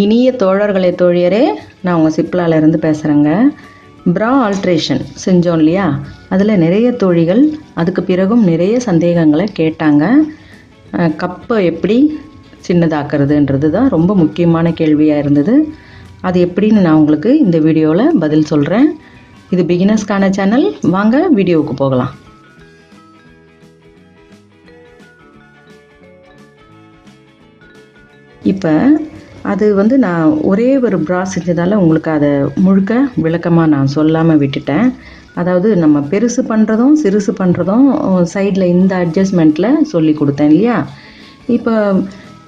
இனிய தோழர்களே தோழியரே, நான் உங்கள் சிப்லாலேருந்து பேசுகிறேங்க. ப்ரா ஆல்ட்ரேஷன் செஞ்சோம் இல்லையா, அதில் நிறைய தோழிகள் அதுக்கு பிறகும் நிறைய சந்தேகங்களை கேட்டாங்க. கப்பை எப்படி சின்னதாக்குறதுன்றது தான் ரொம்ப முக்கியமான கேள்வியாக இருந்தது. அது எப்படின்னு நான் உங்களுக்கு இந்த வீடியோவில் பதில் சொல்கிறேன். இது பிகினர்ஸ்க்கான சேனல். வாங்க வீடியோவுக்கு போகலாம். இப்போ அது நான் ஒரே ஒரு ப்ரா செஞ்சதால் உங்களுக்கு அதை முழுக்க விளக்கமாக நான் சொல்லாமல் விட்டுட்டேன். அதாவது நம்ம பெருசு பண்ணுறதும் சிறுசு பண்ணுறதும் சைடில் இந்த அட்ஜஸ்ட்மெண்ட்டில் சொல்லி கொடுத்தேன் இல்லையா. இப்போ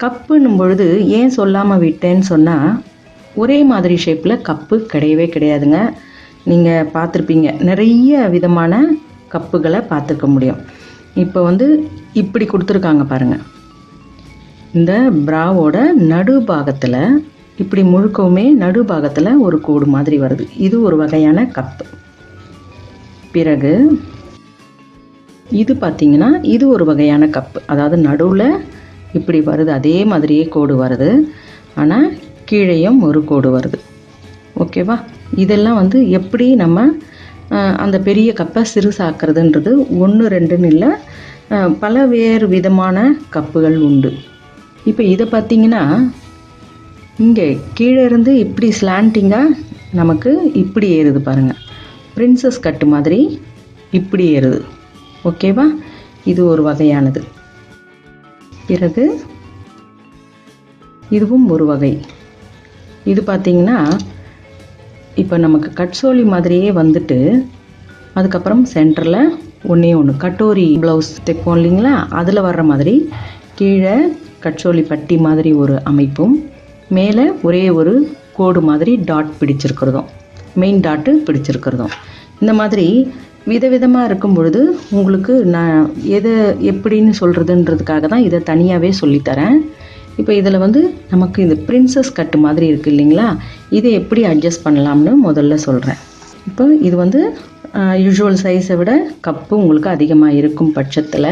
கப்புன்னும் பொழுது ஏன் சொல்லாமல் விட்டேன்னு சொன்னால், ஒரே மாதிரி ஷேப்பில் கப்பு கிடையவே கிடையாதுங்க. நீங்கள் பார்த்துருப்பீங்க, நிறைய விதமான கப்புகளை பார்த்துக்க முடியும். இப்போ இப்படி கொடுத்துருக்காங்க பாருங்கள். இந்த ப்ராவோட நடுபாகத்தில் இப்படி முழுக்கவுமே நடுபாகத்தில் ஒரு கோடு மாதிரி வருது. இது ஒரு வகையான கப்பு. பிறகு இது பார்த்திங்கன்னா இது ஒரு வகையான கப்பு. அதாவது நடுவில் இப்படி வருது, அதே மாதிரியே கோடு வருது, ஆனால் கீழேயும் ஒரு கோடு வருது. ஓகேவா? இதெல்லாம் எப்படி நம்ம அந்த பெரிய கப்பை சிறுசாக்குறதுன்றது 1 2ன்னு இல்லை, பல வேறு விதமான கப்புகள் உண்டு. இப்போ இதை பார்த்திங்கன்னா இங்கே கீழே இருந்து இப்படி ஸ்லாண்டிங்காக நமக்கு இப்படி ஏறுது பாருங்கள். பிரின்சஸ் கட்டு மாதிரி இப்படி ஏறுது. ஓகேவா? இது ஒரு வகையானது. பிறகு இதுவும் ஒரு வகை. இது பார்த்திங்கன்னா இப்போ நமக்கு கட்சோலி மாதிரியே அதுக்கப்புறம் சென்டரில் ஒன்று கட்டோரி ப்ளவுஸ் தைப்போம் இல்லைங்களா, அதில் வர்ற மாதிரி கீழே கட்சோலி பட்டி மாதிரி ஒரு அமைப்பும், மேலே ஒரே ஒரு கோடு மாதிரி டாட் பிடிச்சிருக்கிறதும், மெயின் டாட்டு பிடிச்சிருக்கிறதும், இந்த மாதிரி விதவிதமாக இருக்கும் பொழுது உங்களுக்கு நான் எதை எப்படின்னு சொல்கிறதுன்றதுக்காக தான் இதை தனியாகவே சொல்லித்தரேன். இப்போ இதில் நமக்கு இந்த பிரின்சஸ் கட்டு மாதிரி இருக்குது இல்லைங்களா, இதை எப்படி அட்ஜஸ்ட் பண்ணலாம்னு முதல்ல சொல்கிறேன். இப்போ இது யூஷுவல் சைஸை விட கப்பு உங்களுக்கு அதிகமாக இருக்கும் பட்சத்தில்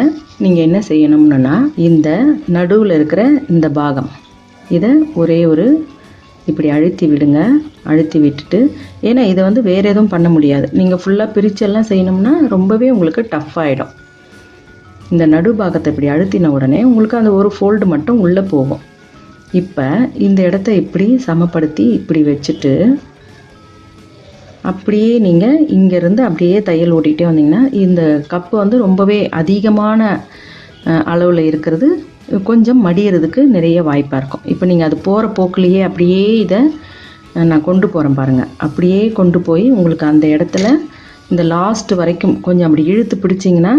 நீங்கள் என்ன செய்யணும்னா, இந்த நடுவில் இருக்கிற இந்த பாகம் இதை ஒரே ஒரு இப்படி அழுத்தி விடுங்க. அழுத்தி விட்டுட்டு, ஏன்னா இதை வேறு எதுவும் பண்ண முடியாது, நீங்கள் ஃபுல்லாக பிரிச்செல்லாம் செய்யணும்னா ரொம்பவே உங்களுக்கு டஃப் ஆகிடும். இந்த நடுபாகத்தை இப்படி அழுத்தின உடனே உங்களுக்கு அந்த ஒரு ஃபோல்டு மட்டும் உள்ளே போகும். இப்போ இந்த இடத்த இப்படி சமப்படுத்தி இப்படி வச்சுட்டு, அப்படியே நீங்கள் இங்கேருந்து அப்படியே தையல் ஓட்டிகிட்டே வந்தீங்கன்னா இந்த கப்பு ரொம்பவே அதிகமான அளவில் இருக்கிறது கொஞ்சம் மடியறதுக்கு நிறைய வாய்ப்பாக இருக்கும். இப்போ நீங்கள் அது போகிற போக்குலேயே அப்படியே இதை நான் கொண்டு போகிறேன் பாருங்கள். அப்படியே கொண்டு போய் உங்களுக்கு அந்த இடத்துல இந்த லாஸ்ட் வரைக்கும் கொஞ்சம் அப்படி இழுத்து பிடிச்சிங்கன்னா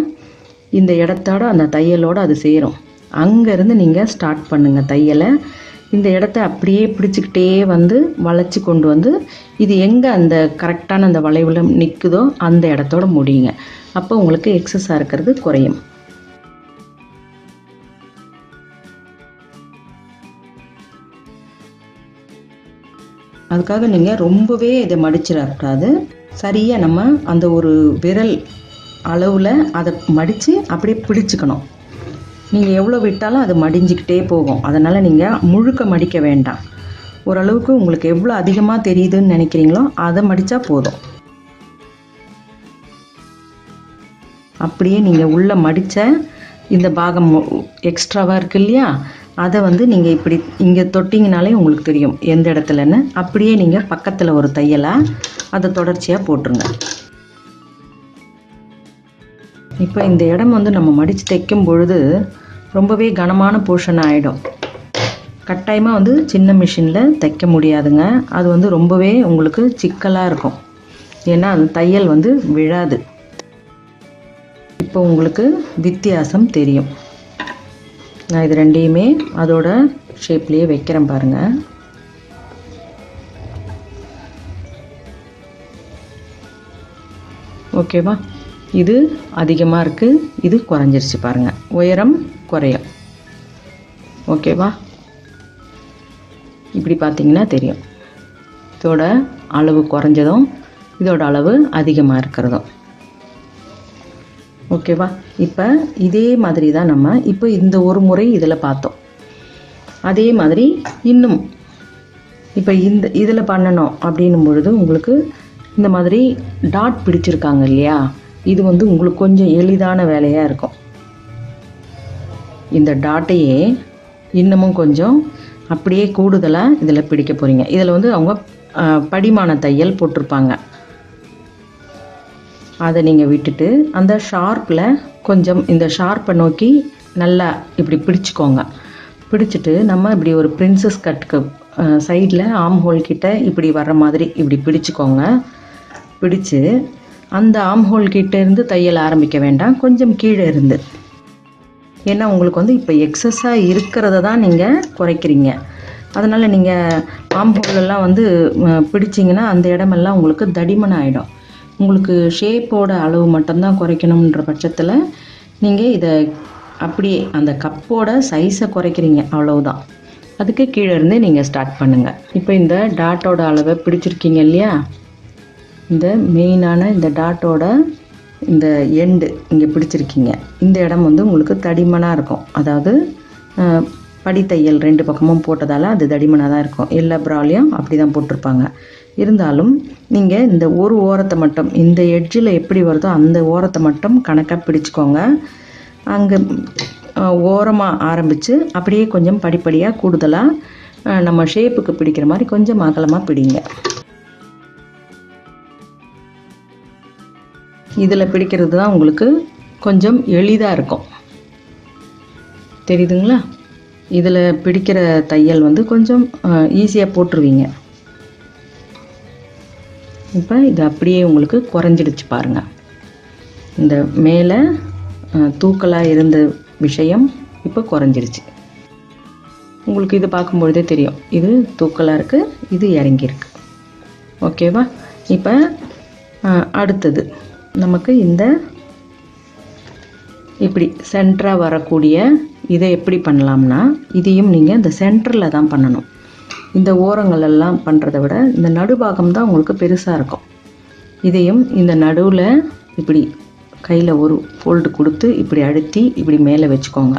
இந்த இடத்தோட அந்த தையலோடு அது சேரும். அங்கேருந்து நீங்கள் ஸ்டார்ட் பண்ணுங்கள் தையலை. இந்த இடத்த அப்படியே பிடிச்சிக்கிட்டே வளைச்சி கொண்டு இது எங்கே அந்த கரெக்டான அந்த வளைவில் நிற்குதோ அந்த இடத்தோட முடியுங்க. அப்போ உங்களுக்கு எக்ஸஸாக இருக்கிறது குறையும். அதுக்காக நீங்கள் ரொம்பவே இதை மடிச்சிடக்கூடாது. சரியாக நம்ம அந்த ஒரு விரல் அளவில் அதை மடித்து அப்படியே பிடிச்சிக்கணும். நீங்கள் எவ்வளோ விட்டாலும் அது மடிஞ்சிக்கிட்டே போகும். அதனால் நீங்கள் முழுக்க மடிக்க வேண்டாம். ஓரளவுக்கு உங்களுக்கு எவ்வளோ அதிகமாக தெரியுதுன்னு நினைக்கிறீங்களோ அதை மடித்தா போதும். அப்படியே நீங்கள் உள்ளே மடித்த இந்த பாகம் எக்ஸ்ட்ராவாக இருக்கு இல்லையா, அதை நீங்கள் இப்படி இங்கே தொட்டிங்கனாலே உங்களுக்கு தெரியும் எந்த இடத்துலன்னு. அப்படியே நீங்கள் பக்கத்தில் ஒரு தையலாக அதை தொடர்ச்சியாக போட்டுருங்க. இப்போ இந்த இடம் நம்ம மடித்து தைக்கும் பொழுது ரொம்பவே கனமான போர்ஷன் ஆகிடும். கட்டாயமாக சின்ன மிஷினில் தைக்க முடியாதுங்க. அது ரொம்பவே உங்களுக்கு சிக்கலாக இருக்கும். ஏன்னா அது தையல் விழாது. இப்போ உங்களுக்கு வித்தியாசம் தெரியும். நான் இது ரெண்டையுமே அதோட ஷேப்லேயே வைக்கிறேன் பாருங்கள். ஓகேவா? இது அதிகமாக இருக்குது, இது குறைஞ்சிருச்சு பாருங்கள். உயரம் குறையும். ஓகேவா? இப்படி பார்த்தீங்கன்னா தெரியும் இதோட அளவு குறைஞ்சதும் இதோட அளவு அதிகமாக இருக்கிறதும். ஓகேவா? இப்போ இதே மாதிரி தான் நம்ம இப்போ இந்த ஒரு முறை இதில் பார்த்தோம். அதே மாதிரி இன்னும் இப்போ இதில் பண்ணணும் அப்படின்னும் பொழுது உங்களுக்கு இந்த மாதிரி டாட் பிடிச்சிருக்காங்க இல்லையா, இது வந்து உங்களுக்கு கொஞ்சம் எளிதான வேலையாக இருக்கும். இந்த டாட்டையே இன்னமும் கொஞ்சம் அப்படியே கூடுதலாக இதில் பிடிக்க போகிறீங்க. இதில் வந்து அவங்க படிமான தையல் போட்டிருப்பாங்க. அதை நீங்கள் விட்டுட்டு அந்த ஷார்ப்பில் கொஞ்சம் இந்த ஷார்ப்பை நோக்கி நல்லா இப்படி பிடிச்சிக்கோங்க. பிடிச்சிட்டு நம்ம இப்படி ஒரு பிரின்சஸ் கட்டுக்கு சைடில் ஆம் ஹோல் கிட்ட இப்படி வர்ற மாதிரி இப்படி பிடிச்சிக்கோங்க. பிடிச்சு அந்த ஆம் ஹோல் கிட்ட இருந்து தையல் ஆரம்பிக்க வேண்டாம், கொஞ்சம் கீழே இருந்து. ஏன்னா உங்களுக்கு வந்து இப்போ எக்ஸஸாக இருக்கிறத தான் நீங்கள் குறைக்கிறீங்க. அதனால் நீங்கள் ஆம் ஹோலெல்லாம் வந்து பிடிச்சிங்கன்னா அந்த இடமெல்லாம் உங்களுக்கு தடிமன் ஆகிடும். உங்களுக்கு ஷேப்போட அளவு மட்டும்தான் குறைக்கணுன்ற பட்சத்தில் நீங்கள் இதை அப்படியே அந்த கப்போட சைஸை குறைக்கிறீங்க, அவ்வளவுதான். அதுக்கு கீழே இருந்தே நீங்கள் ஸ்டார்ட் பண்ணுங்கள். இப்போ இந்த டாட்டோட அளவை பிடிச்சிருக்கீங்க இல்லையா, இந்த மெயினான இந்த டாட்டோட இந்த எண்டு இங்கே பிடிச்சிருக்கீங்க. இந்த இடம் வந்து உங்களுக்கு தடிமனாக இருக்கும். அதாவது படித்தையல் 2 பக்கமும் போட்டதால் அது தடிமனாக தான் இருக்கும். எல்லா ப்ராலையும் அப்படி தான் போட்டிருப்பாங்க. இருந்தாலும் நீங்கள் இந்த ஒரு ஓரத்தை மட்டும், இந்த எட்ஜில் எப்படி வருதோ அந்த ஓரத்தை மட்டும் கணக்காக பிடிச்சிக்கோங்க. அங்கே ஓரமாக ஆரம்பித்து அப்படியே கொஞ்சம் படிப்படியாக கூடுதலாக நம்ம ஷேப்புக்கு பிடிக்கிற மாதிரி கொஞ்சம் அகலமாக பிடிங்க. இதில் பிடிக்கிறது தான் உங்களுக்கு கொஞ்சம் எளிதாக இருக்கும், தெரியுதுங்களா? இதில் பிடிக்கிற தையல் வந்து கொஞ்சம் ஈஸியாக போட்டுருவீங்க. இப்போ இது அப்படியே உங்களுக்கு குறைஞ்சிடுச்சு பாருங்கள். இந்த மேலே தூக்கலாக இருந்த விஷயம் இப்போ குறைஞ்சிடுச்சு. உங்களுக்கு இது பார்க்கும்பொழுதே தெரியும், இது தூக்கலாக இருக்குது, இது இறங்கியிருக்கு. ஓகேவா? இப்போ அடுத்தது நமக்கு இந்த இப்படி சென்டராக வரக்கூடிய இதை எப்படி பண்ணலாம்னா, இதையும் நீங்கள் இந்த சென்டரில் தான் பண்ணணும். இந்த ஓரங்கள் எல்லாம் பண்ணுறதை விட இந்த நடுபாகம் தான் உங்களுக்கு பெருசாக இருக்கும். இதையும் இந்த நடுவில் இப்படி கையில் ஒரு ஃபோல்டு கொடுத்து இப்படி அழுத்தி இப்படி மேலே வச்சுக்கோங்க.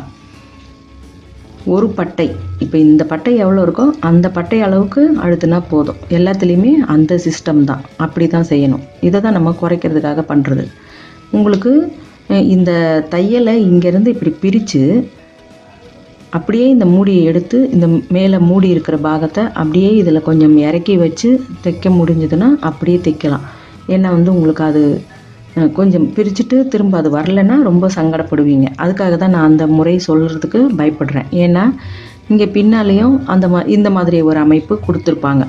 ஒரு பட்டை, இப்போ இந்த பட்டை எவ்வளோ இருக்கோ அந்த பட்டை அளவுக்கு அழுத்தினா போதும். எல்லாத்துலேயுமே அந்த சிஸ்டம் தான், அப்படி தான் செய்யணும். இதை தான் நம்ம குறைக்கிறதுக்காக பண்ணுறது. உங்களுக்கு இந்த தையலை இங்கேருந்து இப்படி பிரித்து அப்படியே இந்த மூடியை எடுத்து இந்த மேலே மூடி இருக்கிற பாகத்தை அப்படியே இதில் கொஞ்சம் இறக்கி வச்சு தைக்க முடிஞ்சதுன்னா அப்படியே தைக்கலாம். ஏன்னா வந்து உங்களுக்கு அது கொஞ்சம் பிரிச்சுட்டு திரும்ப அது வரலைன்னா ரொம்ப சங்கடப்படுவீங்க. அதுக்காக தான் நான் அந்த முறை சொல்கிறதுக்கு பயப்படுறேன். ஏன்னா இங்கே பின்னாலேயும் இந்த மாதிரி ஒரு அமைப்பு கொடுத்துருப்பாங்க.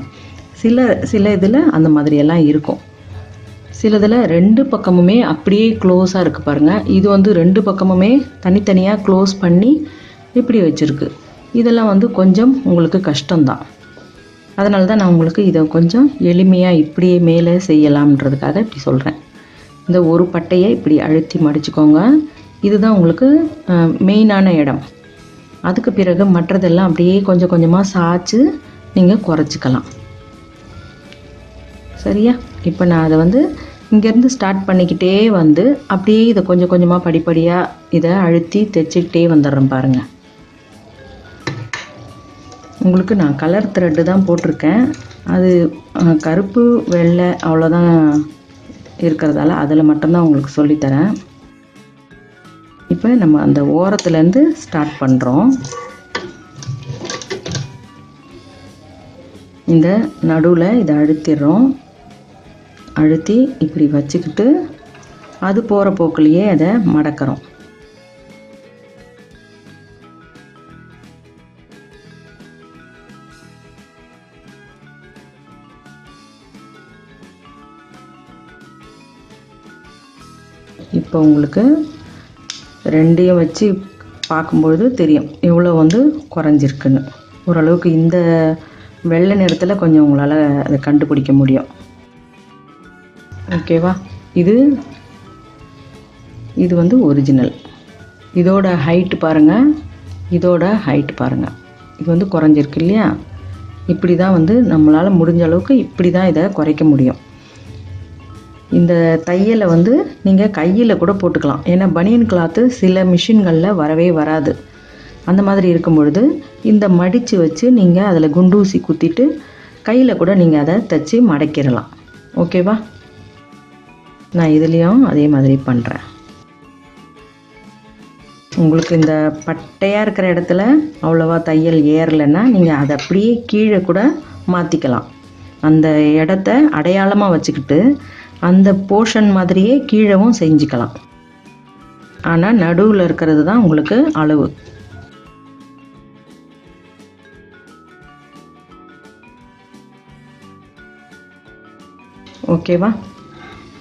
சில இதில் அந்த மாதிரியெல்லாம் இருக்கும். சிலதில் 2 பக்கமுமே அப்படியே க்ளோஸாக இருக்குது பாருங்கள். இது வந்து 2 பக்கமுமே தனித்தனியாக க்ளோஸ் பண்ணி இப்படி வச்சுருக்கு. இதெல்லாம் வந்து கொஞ்சம் உங்களுக்கு கஷ்டம்தான். அதனால தான் நான் உங்களுக்கு இதை கொஞ்சம் எளிமையாக இப்படியே மேலே செய்யலாம்ன்றதுக்காக இப்படி சொல்கிறேன். இந்த ஒரு பட்டையை இப்படி அழுத்தி மடிச்சுக்கோங்க. இதுதான் உங்களுக்கு மெயினான இடம். அதுக்கு பிறகு மற்றதெல்லாம் அப்படியே கொஞ்சம் கொஞ்சமாக சாய்ச்சி நீங்கள் குறைச்சிக்கலாம். சரியா? இப்போ நான் அதை வந்து இங்கேருந்து ஸ்டார்ட் பண்ணிக்கிட்டே வந்து அப்படியே இதை கொஞ்சம் கொஞ்சமாக படிப்படியாக இதை அழுத்தி தைச்சிக்கிட்டே வந்துடுறேன் பாருங்கள். உங்களுக்கு நான் கலர் த்ரெட்டு தான் போட்டிருக்கேன். அது கருப்பு வெள்ளை அவ்வளோதான் இருக்கிறதால அதில் மட்டும்தான் உங்களுக்கு சொல்லித்தரேன். இப்போ நம்ம அந்த ஓரத்துலேருந்து ஸ்டார்ட் பண்ணுறோம். இந்த நடுவில் இதை அழுத்திடுறோம். அழுத்தி இப்படி வச்சுக்கிட்டு அது போகிற போக்குலேயே அதை மடக்கிறோம். இப்போ உங்களுக்கு ரெண்டையும் வச்சு பார்க்கும்பொழுது தெரியும் எவ்வளோ வந்து குறைஞ்சிருக்குன்னு. ஓரளவுக்கு இந்த வெள்ளை நிறத்தில் கொஞ்சம் உங்களால் அதை கண்டுபிடிக்க முடியும். ஓகேவா? இது வந்து ஒரிஜினல். இதோட ஹைட்டு பாருங்கள், இதோட ஹைட்டு பாருங்கள். இது வந்து குறைஞ்சிருக்கு இல்லையா? இப்படி தான் வந்து நம்மளால் முடிஞ்ச அளவுக்கு இப்படி தான் இதை குறைக்க முடியும். இந்த தையலை வந்து நீங்கள் கையில் கூட போட்டுக்கலாம். ஏன்னா பனியன் கிளாத்து சில மிஷின்களில் வரவே வராது. அந்த மாதிரி இருக்கும் பொழுது இந்த மடித்து வச்சு நீங்கள் அதில் குண்டூசி குத்திட்டு கையில் கூட நீங்கள் அதை தைச்சி மடக்கிடலாம். ஓகேவா? நான் இதுலேயும் அதே மாதிரி பண்ணுறேன். உங்களுக்கு இந்த பட்டையாக இருக்கிற இடத்துல அவ்வளோவா தையல் ஏறலைன்னா நீங்கள் அதை அப்படியே கீழே கூட மாற்றிக்கலாம். அந்த இடத்த அடையாளமாக வச்சுக்கிட்டு அந்த போர்ஷன் மாதிரியே கீழவும் செஞ்சுக்கலாம். ஆனால் நடுவில் இருக்கிறது தான் உங்களுக்கு அளவு. ஓகேவா?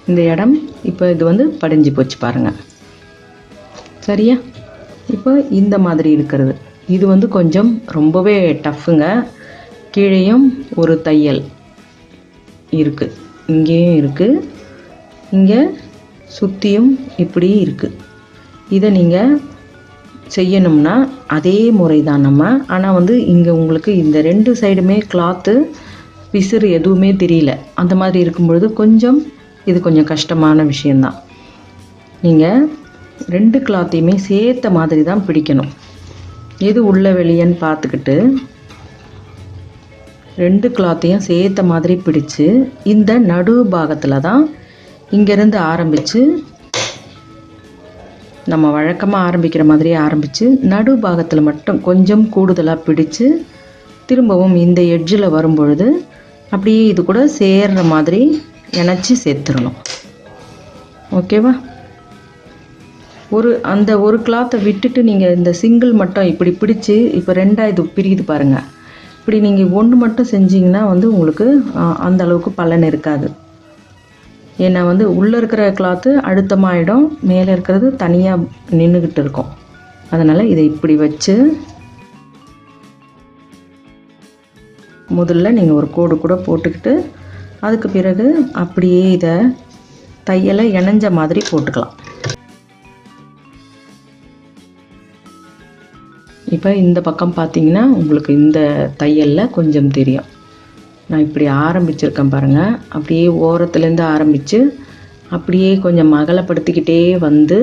இந்த இடம் இப்போ இது படிஞ்சு போச்சு பாருங்கள். சரியா? இப்போ இந்த மாதிரி இருக்கிறது இது கொஞ்சம் ரொம்பவே டஃப்புங்க. கீழேயும் ஒரு தையல் இருக்குது, இங்கேயும் இருக்குது, இங்கே சுற்றியும் இப்படி இருக்குது. இதை நீங்கள் செய்யணும்னா அதே முறை தான் நம்ம. ஆனால் இங்கே உங்களுக்கு இந்த 2 சைடுமே கிளாத்து பிசுறு எதுவுமே தெரியல. அந்த மாதிரி இருக்கும்பொழுது இது கொஞ்சம் கஷ்டமான விஷயந்தான். நீங்கள் 2 கிளாத்தையுமே சேர்த்த மாதிரி தான் பிடிக்கணும். எது உள்ள வெளியன்னு பார்த்துக்கிட்டு 2 கிளாத்தையும் சேர்த்த மாதிரி பிடிச்சு இந்த நடு பாகத்தில் தான் இங்கேருந்து ஆரம்பித்து நம்ம வழக்கமாக ஆரம்பிக்கிற மாதிரியே ஆரம்பித்து நடு பாகத்தில் மட்டும் கொஞ்சம் கூடுதலாக பிடிச்சு திரும்பவும் இந்த எட்ஜில் வரும்பொழுது அப்படியே இது கூட சேர்ற மாதிரி இணைச்சி சேர்த்துடணும். ஓகேவா? அந்த ஒரு கிளாத்தை விட்டுட்டு நீங்கள் இந்த சிங்கிள் மட்டும் இப்படி பிடிச்சி இப்போ 2ஆக இது பிரியுது பாருங்கள். இப்படி நீங்கள் 1 மட்டும் செஞ்சிங்கன்னா உங்களுக்கு அந்த அளவுக்கு பலன் இருக்காது. ஏன்னா உள்ளே இருக்கிற கிளாத்து அழுத்தமாகிடும், மேலே இருக்கிறது தனியாக நின்றுக்கிட்டு இருக்கும். அதனால் இதை இப்படி வச்சு முதல்ல நீங்கள் ஒரு கோடு கூட போட்டுக்கிட்டு அதுக்கு பிறகு அப்படியே இதை தையலை இணைஞ்ச மாதிரி போட்டுக்கலாம். இப்போ இந்த பக்கம் பார்த்தீங்கன்னா உங்களுக்கு இந்த தையலில் கொஞ்சம் தெரியும். நான் இப்படி ஆரம்பிச்சிருக்கேன் பாருங்கள். அப்படியே ஓரத்துலேருந்து ஆரம்பித்து அப்படியே கொஞ்சம் அகலப்படுத்திக்கிட்டே வந்து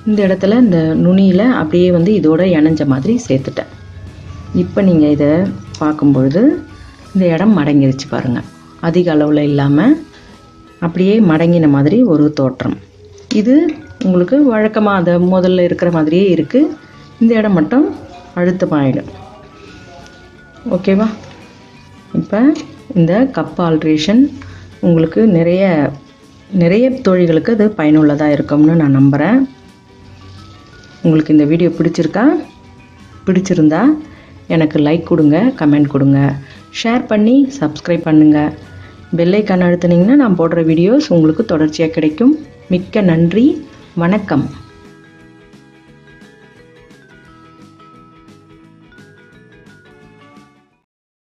இந்த இடத்துல இந்த நுனியில் அப்படியே இதோட இணைஞ்ச மாதிரி சேர்த்துட்டேன். இப்போ நீங்கள் இதை பார்க்கும்பொழுது இந்த இடம் மடங்கிருச்சு பாருங்கள். அதிக அளவில் இல்லாமல் அப்படியே மடங்கின மாதிரி ஒரு தோற்றம். இது உங்களுக்கு வழக்கமாக அதை முதல்ல இருக்கிற மாதிரியே இருக்குது. இந்த இடம் மட்டும் அழுத்தமாயிடும். ஓகேவா? இப்போ இந்த கப் ஆல்ட்ரேஷன் உங்களுக்கு நிறைய தோழிகளுக்கு அது பயனுள்ளதாக இருக்கும்னு நான் நம்புகிறேன். உங்களுக்கு இந்த வீடியோ பிடிச்சிருந்தா எனக்கு லைக் கொடுங்க, கமெண்ட் கொடுங்க, ஷேர் பண்ணி சப்ஸ்கிரைப் பண்ணுங்கள். பெல் ஐக்கான் அழுத்துனீங்கன்னா நான் போடுற வீடியோஸ் உங்களுக்கு தொடர்ச்சியாக கிடைக்கும். மிக்க நன்றி. வணக்கம்.